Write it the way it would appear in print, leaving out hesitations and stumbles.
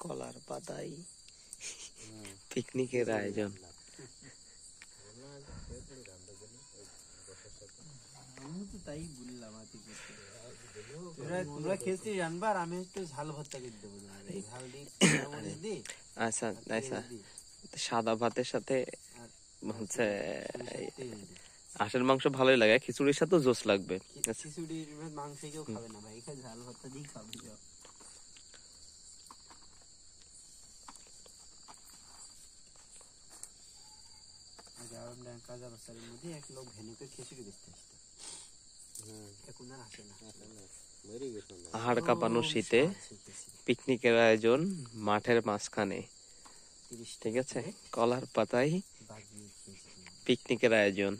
কলার পাতায় পিকনিকের আয়োজন। তাই বললাম তোমরা খেয়েছি জানবার, আমি একটু ঝাল ভর্তা করে দেবো, ঝাল দিই। আচ্ছা আচ্ছা, সাদা ভাতের সাথে হচ্ছে হাঁসের মাংস ভালোই লাগে, খিচুড়ির সাথে জোস লাগবে। খিচুড়ির মাংস কেউ খাবে না ভাই, এখানে ঝাল ভর্তা দিয়ে খাবে। কাজা বাসারের মধ্যে এক লোক ভেনুকে খিচুড়ি বেচতে আসতো, এখন আর আসে না। হাড় কাঁপানো শীতে পিকনিকের আয়োজন মাঠের মাঝখানে, ঠিক আছে, কলার পাতায় পিকনিকের আয়োজন।